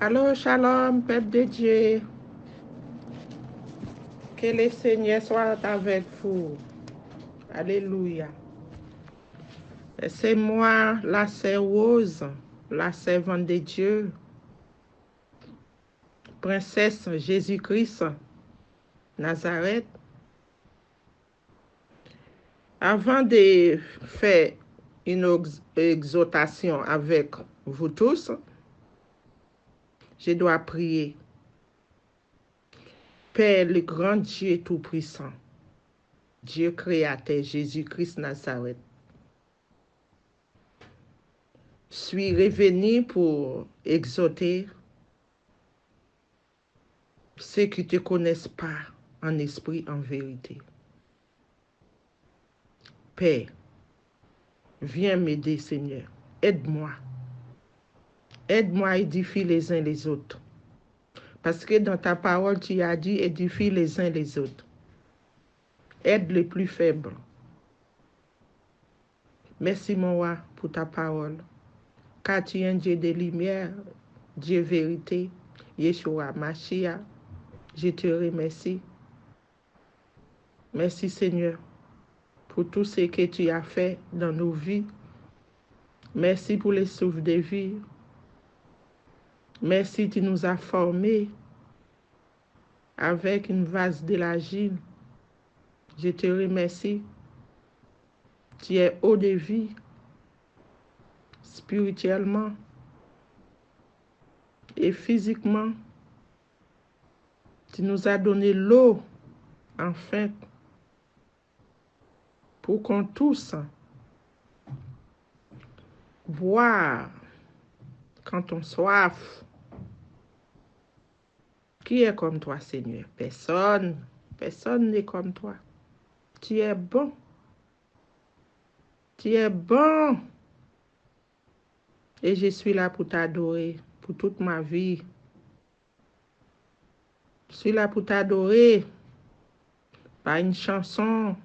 Alors, shalom, peuple de Dieu. Que le Seigneur soit avec vous. Alléluia. C'est moi, la sœur Rose, la servante de Dieu, princesse Jésus-Christ, Nazareth. Avant de faire une exhortation avec vous tous, je dois prier. Père, le grand Dieu Tout-Puissant, Dieu créateur, Jésus-Christ Nazareth, suis revenu pour exhorter ceux qui ne te connaissent pas en esprit, en vérité. Père, viens m'aider, Seigneur. Aide-moi. Aide-moi à édifier les uns les autres. Parce que dans ta parole, tu as dit édifie les uns les autres. Aide les plus faibles. Merci, mon roi, pour ta parole. Car tu es un Dieu de lumière, Dieu vérité, Yeshua, Mashiach. Je te remercie. Merci, Seigneur, pour tout ce que tu as fait dans nos vies. Merci pour les souffles de vie. Merci, tu nous as formés avec une vase de l'argile. Je te remercie. Tu es haut de vie, spirituellement et physiquement. Tu nous as donné l'eau, enfin, pour qu'on tous boire quand on soif. Qui est comme toi, Seigneur? Personne. Personne n'est comme toi. Tu es bon. Tu es bon. Et je suis là pour t'adorer pour toute ma vie. Je suis là pour t'adorer par une chanson,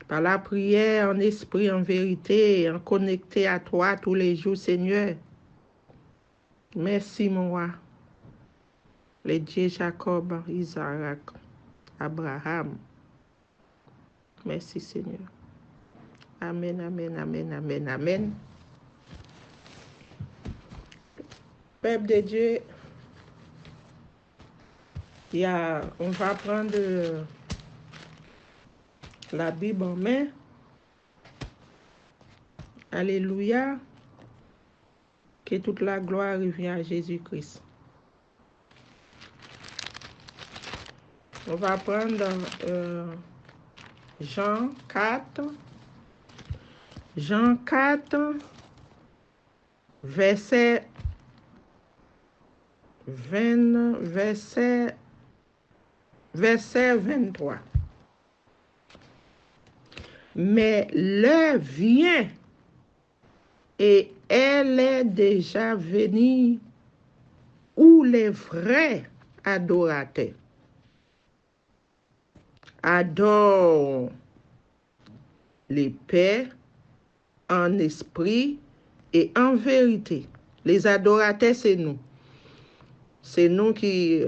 par la prière en esprit, en vérité, en connecté à toi tous les jours, Seigneur. Merci, mon roi. Le Dieu Jacob, Isaac, Abraham. Merci, Seigneur. Amen, amen, amen, amen, amen. Peuple de Dieu, on va prendre la Bible en main. Alléluia. Que toute la gloire revient à Jésus-Christ. On va prendre Jean 4. Jean 4, verset 23. Mais l'heure vient et elle est déjà venue où les vrais adorateurs adorent les pères en esprit et en vérité. Les adorateurs, c'est nous. C'est nous qui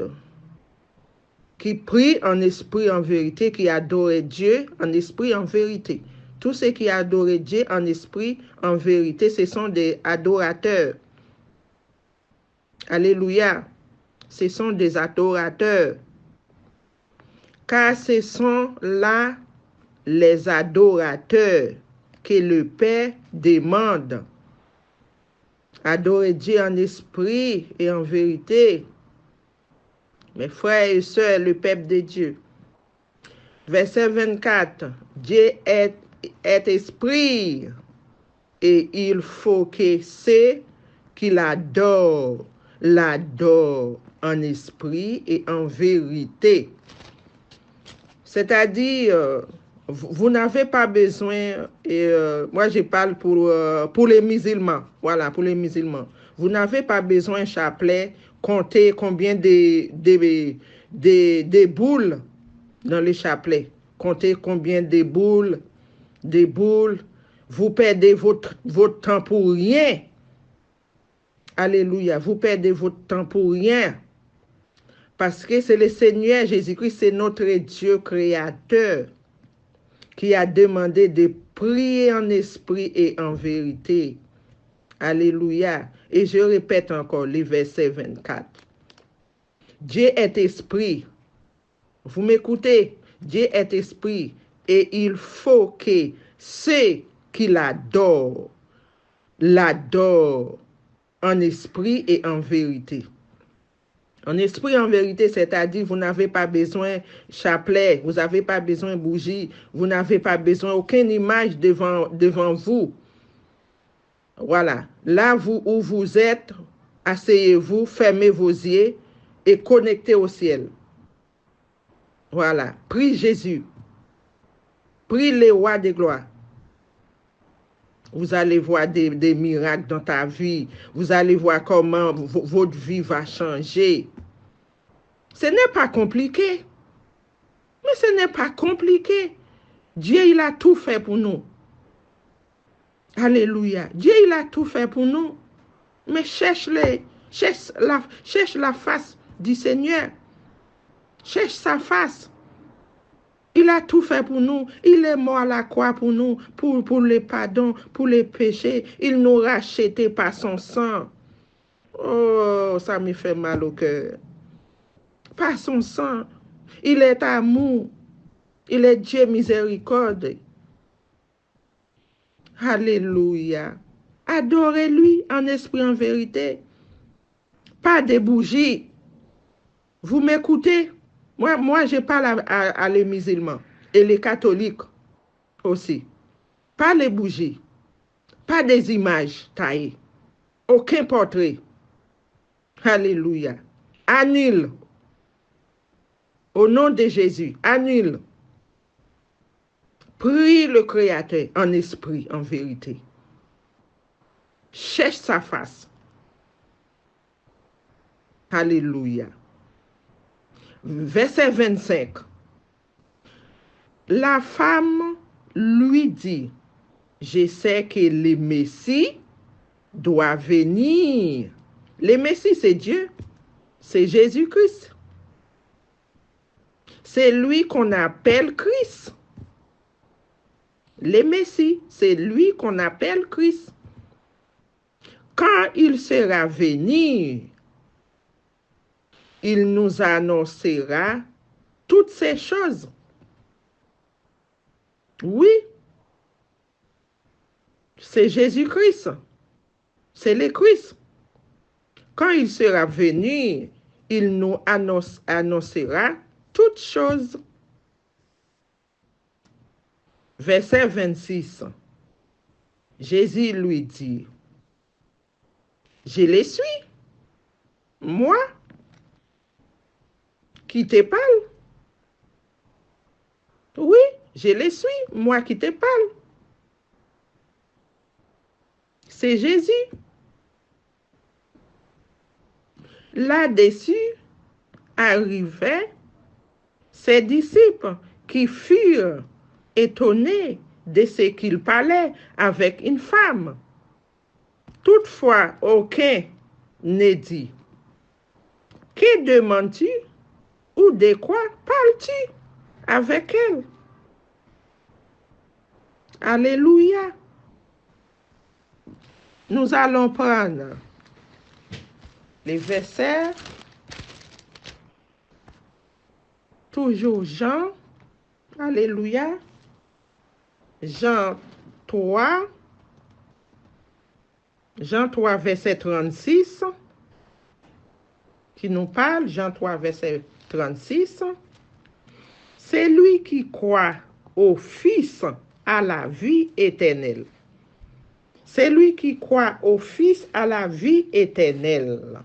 prient en esprit, en vérité, qui adorent Dieu en esprit, en vérité. Tous ceux qui adorent Dieu en esprit, en vérité, ce sont des adorateurs. Alléluia. Ce sont des adorateurs. Car ce sont là les adorateurs que le Père demande. Adorer Dieu en esprit et en vérité. Mes frères et sœurs, le peuple de Dieu. Verset 24. Dieu est esprit et il faut que ceux qui l'adorent en esprit et en vérité. C'est-à-dire, vous n'avez pas besoin, moi je parle pour les musulmans, voilà, pour les musulmans. Vous n'avez pas besoin, chapelet, compter combien de boules dans le chapelet. Compter combien de boules. Vous perdez votre temps pour rien. Alléluia. Vous perdez votre temps pour rien. Parce que c'est le Seigneur Jésus-Christ, c'est notre Dieu créateur qui a demandé de prier en esprit et en vérité. Alléluia. Et je répète encore le verset 24. Dieu est esprit. Vous m'écoutez? Dieu est esprit. Et il faut que ceux qui l'adorent en esprit et en vérité. En esprit, en vérité, c'est-à-dire vous n'avez pas besoin chapelet, vous n'avez pas besoin bougie, vous n'avez pas besoin aucune image devant vous. Voilà. Là où vous êtes, asseyez-vous, fermez vos yeux et connectez au ciel. Voilà. Prie Jésus. Prie le roi des gloires. Vous allez voir des miracles dans ta vie. Vous allez voir comment votre vie va changer. Ce n'est pas compliqué. Mais ce n'est pas compliqué. Dieu, il a tout fait pour nous. Alléluia. Dieu, il a tout fait pour nous. Mais cherche la face du Seigneur. Cherche sa face. Il a tout fait pour nous. Il est mort à la croix pour nous, pour les pardons, pour les péchés. Il nous a rachetés par son sang. Oh, ça me fait mal au cœur. Par son sang. Il est amour. Il est Dieu miséricorde. Alléluia. Adorez-lui en esprit, en vérité. Pas de bougies. Vous m'écoutez? Moi, je parle à les musulmans et les catholiques aussi. Pas les bougies. Pas des images taillées. Aucun portrait. Alléluia. Annule. Au nom de Jésus, annule. Prie le Créateur en esprit, en vérité. Cherche sa face. Alléluia. Verset 25. La femme lui dit, je sais que le Messie doit venir. Le Messie, c'est Dieu. C'est Jésus-Christ. C'est lui qu'on appelle Christ. Le Messie, c'est lui qu'on appelle Christ. Quand il sera venu, il nous annoncera toutes ces choses. Oui, c'est Jésus-Christ. C'est le Christ. Quand il sera venu, il nous annoncera toutes choses. Verset 26. Jésus lui dit, je le suis, moi, qui te parle. Oui, je le suis, moi qui te parle. C'est Jésus. Là-dessus arrivaient ses disciples qui furent étonnés de ce qu'il parlait avec une femme. Toutefois, aucun ne dit, que demandes-tu ou de quoi parles-tu avec elle? Alléluia. Nous allons prendre les versets, toujours Jean, alléluia, Jean 3, verset 36, qui nous parle, Jean 3, verset 36. Celui qui croit au Fils a la vie éternelle. Celui qui croit au Fils a la vie éternelle.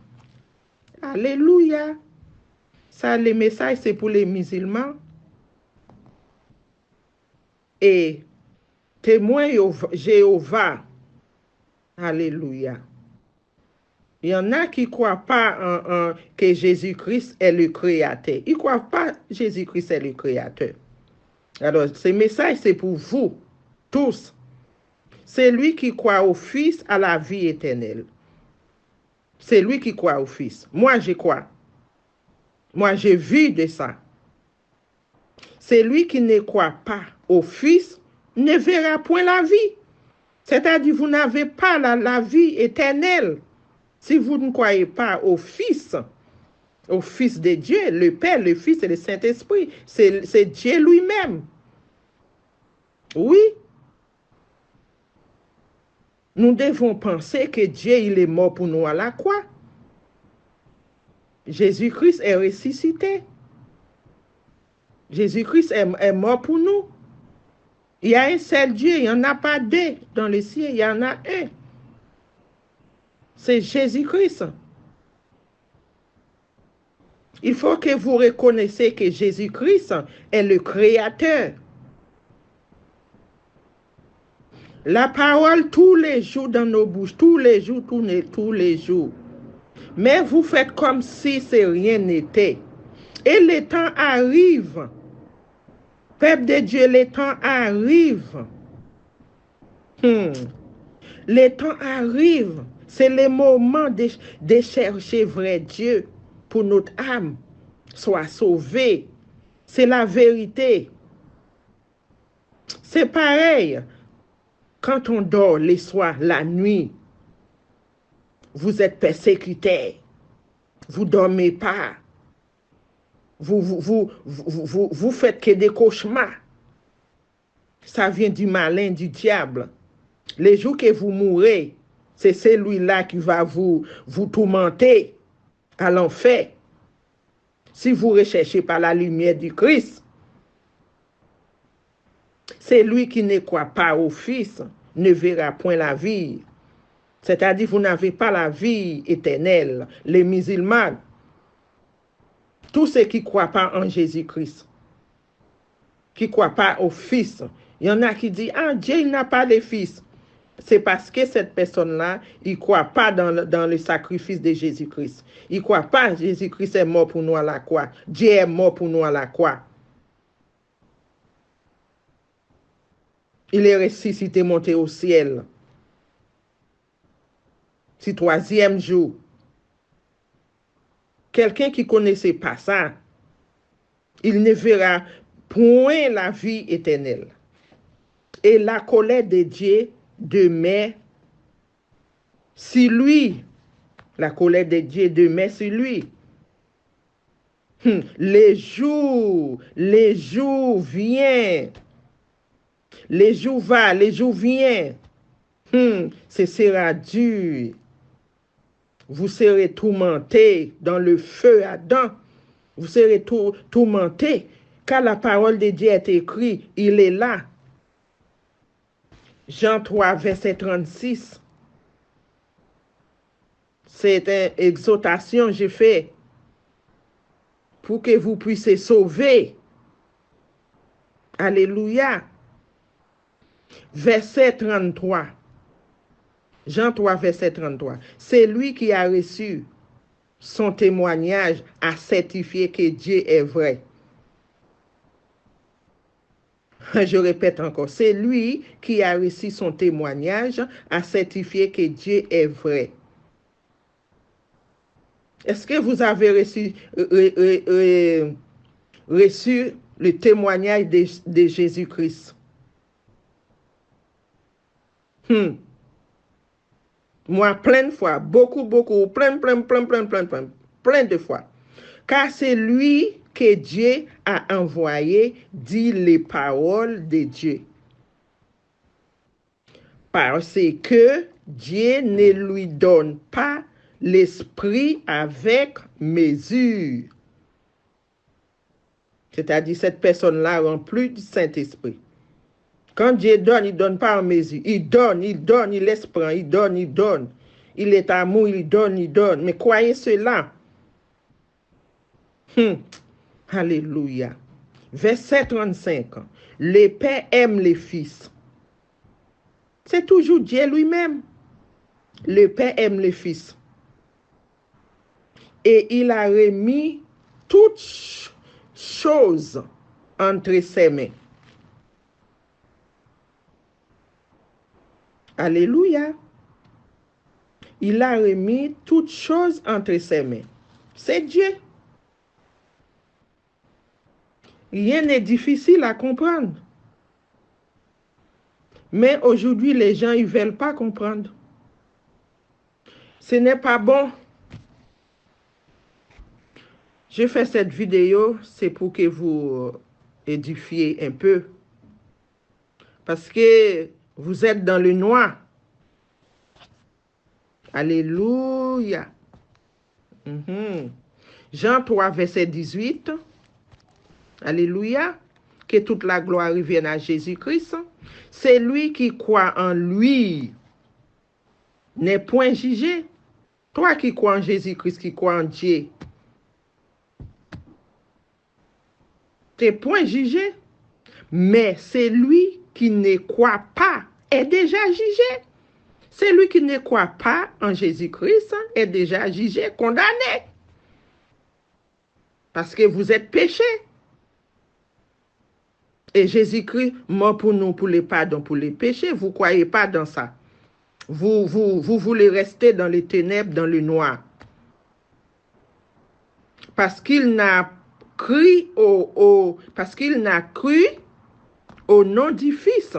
Alléluia. Ça, le message, c'est pour les musulmans. Et témoins Jéhovah. Alléluia. Il y en a qui ne croient pas que Jésus-Christ est le Créateur. Ils ne croient pas que Jésus-Christ est le Créateur. Alors, ce message, c'est pour vous, tous. C'est lui qui croit au Fils à la vie éternelle. C'est lui qui croit au Fils. Moi, je crois. Moi, j'ai vu de ça. Celui qui ne croit pas au Fils ne verra point la vie. C'est-à-dire, vous n'avez pas la vie éternelle. Si vous ne croyez pas au Fils de Dieu, le Père, le Fils et le Saint-Esprit, c'est Dieu lui-même. Oui. Nous devons penser que Dieu, il est mort pour nous à la croix. Jésus-Christ est ressuscité. Jésus-Christ est mort pour nous. Il y a un seul Dieu, il n'y en a pas deux dans le ciel, il y en a un. C'est Jésus-Christ. Il faut que vous reconnaissiez que Jésus-Christ est le Créateur. La parole tous les jours dans nos bouches, tous les jours, tous les jours. Mais vous faites comme si rien n'était. Et le temps arrive. Peuple de Dieu, le temps arrive. Le temps arrive. C'est le moment de chercher vrai Dieu pour notre âme soit sauvée. C'est la vérité. C'est pareil. Quand on dort les soirs, la nuit, vous êtes persécuté. Vous ne dormez pas. Vous faites que des cauchemars. Ça vient du malin, du diable. Les jours que vous mourrez, c'est celui-là qui va vous tourmenter à l'enfer. Si vous recherchez par la lumière du Christ, c'est lui qui ne croit pas au Fils, ne verra point la vie. C'est-à-dire, vous n'avez pas la vie éternelle. Les musulmans, tous ceux qui ne croient pas en Jésus-Christ, qui ne croient pas au Fils, il y en a qui disent, ah, Dieu n'a pas de Fils. C'est parce que cette personne-là, il ne croit pas dans le sacrifice de Jésus-Christ. Il ne croit pas que Jésus-Christ est mort pour nous à la croix. Dieu est mort pour nous à la croix. Il est ressuscité, monté au ciel. C'est troisième jour. Quelqu'un qui ne connaissait pas ça, il ne verra point la vie éternelle. Et la colère de Dieu demeure sur lui. La colère de Dieu demeure sur lui. Les jours viennent. Les jours va, les jours viennent. Ce sera dur. Vous serez tourmentés dans le feu Adam. Vous serez tourmentés. Car la parole de Dieu est écrite, il est là. Jean 3, verset 36. C'est une exhortation que j'ai faite pour que vous puissiez sauver. Alléluia. Verset 33. Jean 3, verset 33. C'est lui qui a reçu son témoignage à certifier que Dieu est vrai. Je répète encore, c'est lui qui a reçu son témoignage à certifier que Dieu est vrai. Est-ce que vous avez reçu le témoignage de Jésus-Christ? Moi, plein de fois, beaucoup, plein de fois. Car c'est lui que Dieu a envoyé dit les paroles de Dieu. Parce que Dieu ne lui donne pas l'esprit avec mesure. C'est-à-dire cette personne-là remplie du Saint-Esprit. Quand Dieu donne, il ne donne pas en mesure. Il donne, il laisse prendre, il donne. Il est amour, il donne. Mais croyez cela. Alléluia. Verset 35. Le Père aime les fils. C'est toujours Dieu lui-même. Le Père aime les fils. Et il a remis toutes choses entre ses mains. Alléluia. il a remis toutes choses entre ses mains. C'est Dieu. Rien n'est difficile à comprendre. Mais aujourd'hui, les gens, ils ne veulent pas comprendre. Ce n'est pas bon. Je fais cette vidéo, c'est pour que vous édifiez un peu. Parce que vous êtes dans le noir. Alléluia. Jean 3, verset 18. Alléluia. Que toute la gloire revienne à Jésus-Christ. C'est lui qui croit en lui n'est point jugé. Toi qui crois en Jésus-Christ, qui crois en Dieu, tu n'es point jugé. Mais c'est lui qui ne croit pas est déjà jugé. Celui qui ne croit pas en Jésus-Christ est déjà jugé, condamné. Parce que vous êtes péchés. Et Jésus-Christ mort pour nous, pour les pardons, pour les péchés. Vous ne croyez pas dans ça. Vous voulez rester dans les ténèbres, dans le noir. Parce qu'il n'a cru au nom du Fils.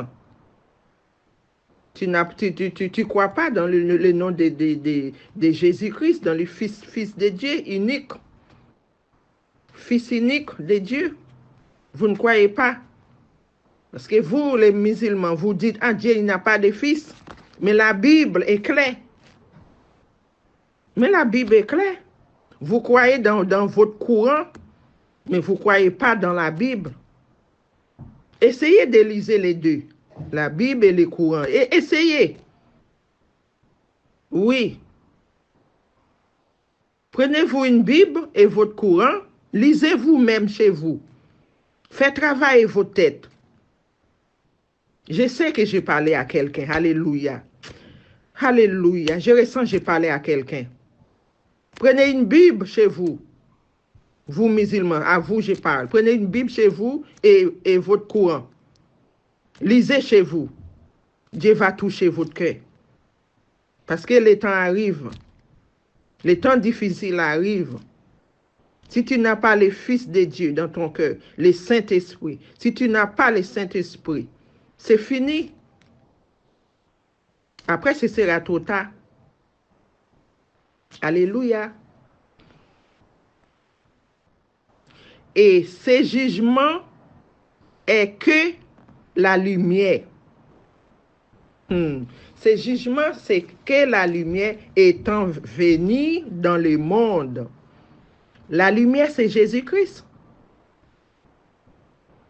Tu ne crois pas dans le nom de Jésus-Christ, dans le Fils de Dieu unique. Fils unique de Dieu. Vous ne croyez pas. Parce que vous, les musulmans, vous dites, ah, Dieu, il n'a pas de fils. Mais la Bible est claire. Mais la Bible est claire. Vous croyez dans votre courant, mais vous ne croyez pas dans la Bible. Essayez de lire les deux. La Bible et les courants. Et essayez. Oui. Prenez-vous une Bible et votre courant. Lisez vous-même chez vous. Faites travailler vos têtes. Je sais que j'ai parlé à quelqu'un. Alléluia. Alléluia. Je ressens que j'ai parlé à quelqu'un. Prenez une Bible chez vous. Vous, musulmans, à vous, je parle. Prenez une Bible chez vous et votre courant. Lisez chez vous. Dieu va toucher votre cœur. Parce que les temps arrivent. Les temps difficiles arrivent. Si tu n'as pas le Fils de Dieu dans ton cœur, le Saint-Esprit, si tu n'as pas le Saint-Esprit, c'est fini. Après, ce sera trop tard. Alléluia. Et ce jugement est que la lumière. Ce jugement, c'est que la lumière étant venue dans le monde. La lumière, c'est Jésus-Christ.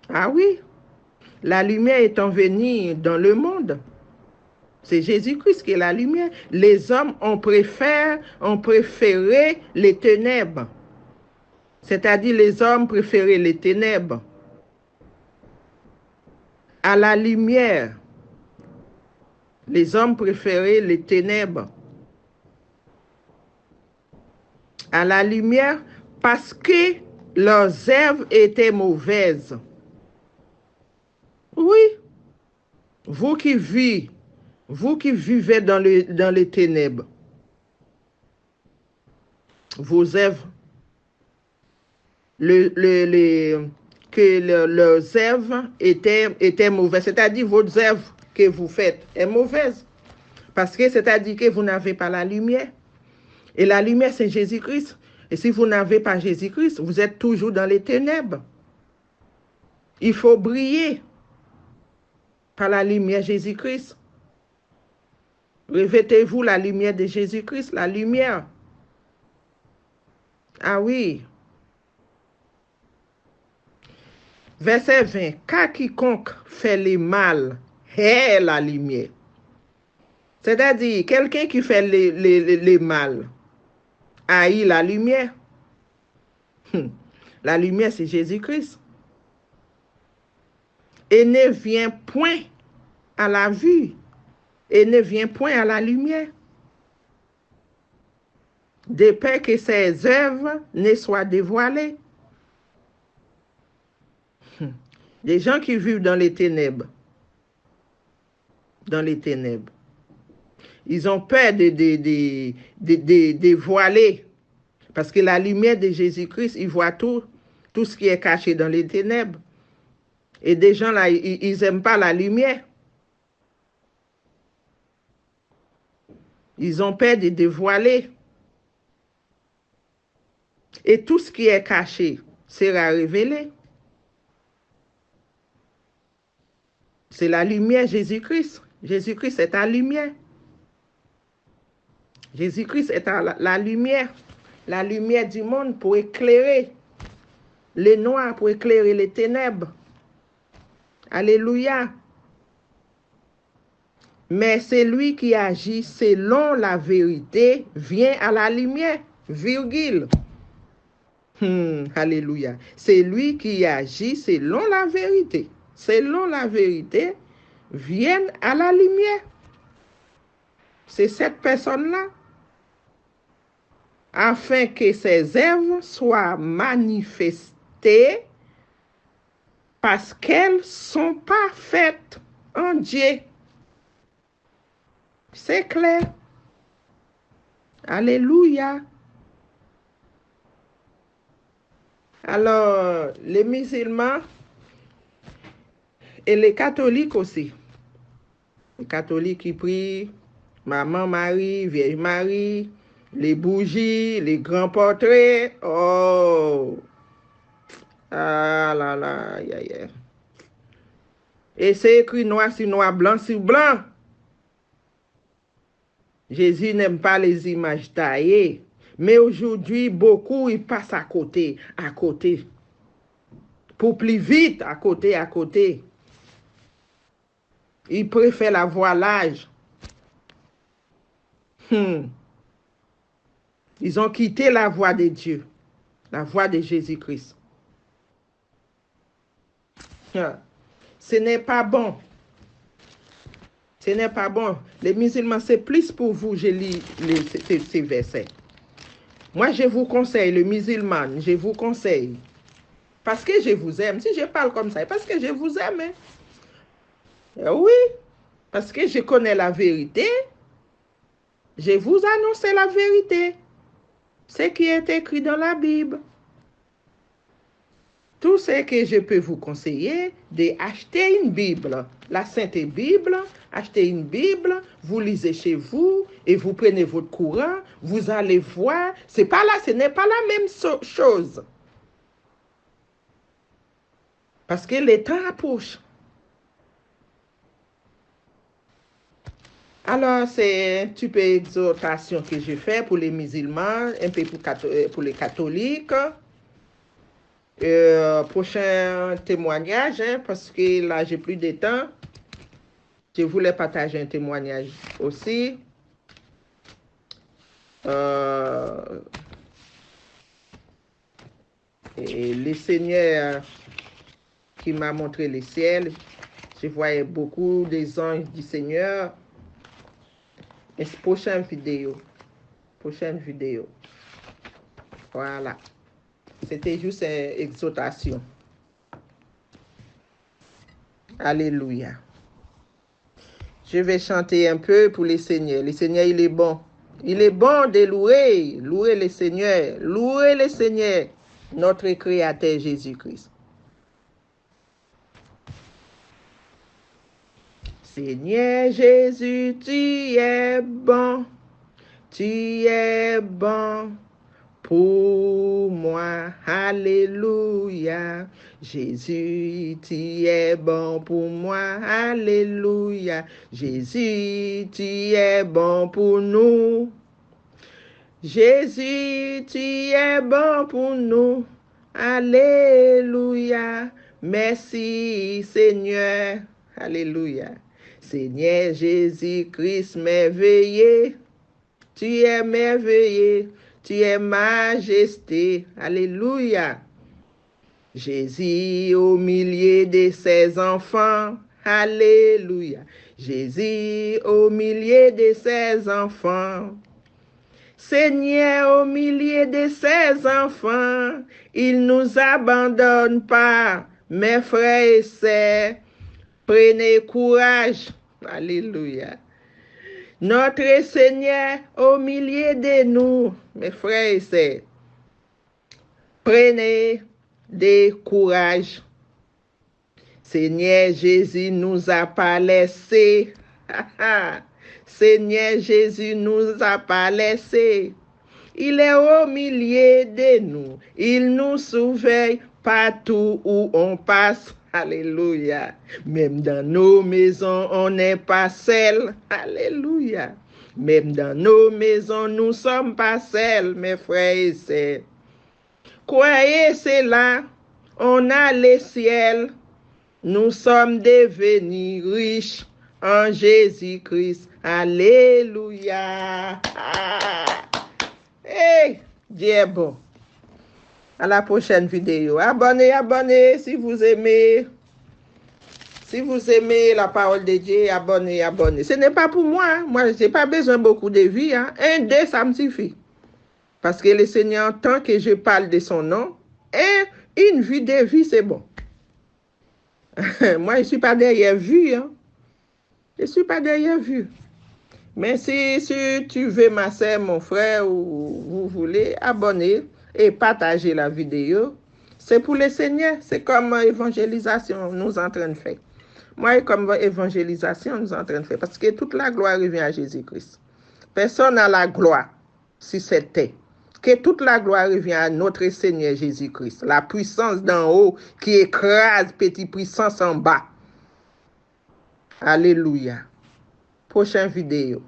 Ah oui. La lumière étant venue dans le monde. C'est Jésus-Christ qui est la lumière. Les hommes ont préféré les ténèbres. C'est-à-dire les hommes préféraient les ténèbres à la lumière. Les hommes préféraient les ténèbres à la lumière parce que leurs œuvres étaient mauvaises. Oui, vous qui vivez dans les ténèbres, vos œuvres, leurs œuvres étaient mauvaises. C'est-à-dire vos œuvres que vous faites est mauvaise. Parce que c'est-à-dire que vous n'avez pas la lumière. Et la lumière, c'est Jésus-Christ. Et si vous n'avez pas Jésus-Christ, vous êtes toujours dans les ténèbres. Il faut briller par la lumière de Jésus-Christ. Revêtez-vous la lumière de Jésus-Christ, la lumière. Ah oui. Verset 20. Car quiconque fait le mal est la lumière. C'est-à-dire, quelqu'un qui fait le mal haït la lumière. La lumière, c'est Jésus-Christ. Et ne vient point à la vue. Et ne vient point à la lumière. De peur que ses œuvres ne soient dévoilées. Des gens qui vivent dans les ténèbres. Dans les ténèbres. Ils ont peur de dévoiler. Parce que la lumière de Jésus-Christ, il voit tout ce qui est caché dans les ténèbres. Et des gens là, ils n'aiment pas la lumière. Ils ont peur de dévoiler. Et tout ce qui est caché sera révélé. C'est la lumière Jésus-Christ. Jésus-Christ est la lumière. Jésus-Christ est la lumière du monde pour éclairer les noirs, pour éclairer les ténèbres. Alléluia. Mais celui qui agit selon la vérité vient à la lumière, virgule. Alléluia. C'est lui qui agit selon la vérité. Selon la vérité, viennent à la lumière. C'est cette personne-là. Afin que ses œuvres soient manifestées parce qu'elles ne sont pas faites en Dieu. C'est clair. Alléluia. Alors, les musulmans et les catholiques aussi. Les catholiques qui prient Maman Marie, Vierge Marie, les bougies, les grands portraits. Oh! Ah là là, aïe aïe. Et c'est écrit noir sur noir, blanc sur blanc. Jésus n'aime pas les images taillées. Mais aujourd'hui, beaucoup, ils passent à côté. Pour plus vite, à côté. Ils préfèrent la voilage. Ils ont quitté la voie de Dieu, la voie de Jésus-Christ. Ce n'est pas bon. Ce n'est pas bon. Les musulmans, c'est plus pour vous, je lis ces versets. Moi, je vous conseille, le musulman, je vous conseille. Parce que je vous aime. Si je parle comme ça, c'est parce que je vous aime. Hein? Oui, parce que je connais la vérité. Je vous annonce la vérité. Ce qui est écrit dans la Bible. Tout ce que je peux vous conseiller, d'acheter une Bible, la Sainte Bible, achetez une Bible, vous lisez chez vous et vous prenez votre courant, vous allez voir, ce n'est pas la même chose. Parce que le temps approche. Alors, c'est un petit peu d'exhortation que je fais pour les musulmans, un peu pour les catholiques. Prochain témoignage, hein, parce que là, j'ai plus de temps. Je voulais partager un témoignage aussi. Et le Seigneur qui m'a montré le ciel, je voyais beaucoup des anges du Seigneur. Et prochaine vidéo. Voilà. C'était juste une exhortation. Alléluia. Je vais chanter un peu pour le Seigneur. Le Seigneur, il est bon. Il est bon de louer. Louer le Seigneur. Louer le Seigneur, notre Créateur Jésus-Christ. Seigneur Jésus, tu es bon. Tu es bon pour moi. Alléluia. Jésus, tu es bon pour moi. Alléluia. Jésus, tu es bon pour nous. Jésus, tu es bon pour nous. Alléluia. Merci, Seigneur. Alléluia. Seigneur Jésus-Christ merveilleux. Tu es merveilleux. Tu es majesté. Alléluia. Jésus au milieu de ses enfants. Alléluia. Jésus au milieu de ses enfants. Seigneur au milieu de ses enfants. Il ne nous abandonne pas. Mes frères et sœurs, prenez courage. Alléluia. Notre Seigneur au milieu de nous, mes frères et sœurs, prenez des courage. Seigneur Jésus nous a pas laissés. Seigneur Jésus nous a pas laissés. Il est au milieu de nous. Il nous surveille partout où on passe. Alléluia. Même dans nos maisons, on n'est pas seul. Alléluia. Même dans nos maisons, nous ne sommes pas seuls, mes frères et sœurs. Croyez cela, on a le ciel. Nous sommes devenus riches en Jésus-Christ. Alléluia. Hey, Dieu est bon. À la prochaine vidéo. Abonnez si vous aimez. Si vous aimez la parole de Dieu, abonnez. Ce n'est pas pour moi. Moi, je n'ai pas besoin beaucoup de vie. Hein. Un, deux, ça me suffit. Parce que le Seigneur entend que je parle de son nom. Et une vie de vie, c'est bon. Moi, je ne suis pas derrière vue. Hein. Je ne suis pas derrière vue. Mais si tu veux, ma soeur, mon frère, ou vous voulez, abonner et partager la vidéo. C'est pour le Seigneur. C'est comme évangélisation nous sommes en train de faire. Moi, comme évangélisation nous sommes en train de faire. Parce que toute la gloire revient à Jésus-Christ. Personne n'a la gloire si c'était. Que toute la gloire revient à notre Seigneur Jésus-Christ. La puissance d'en haut qui écrase petite puissance en bas. Alléluia. Prochaine vidéo.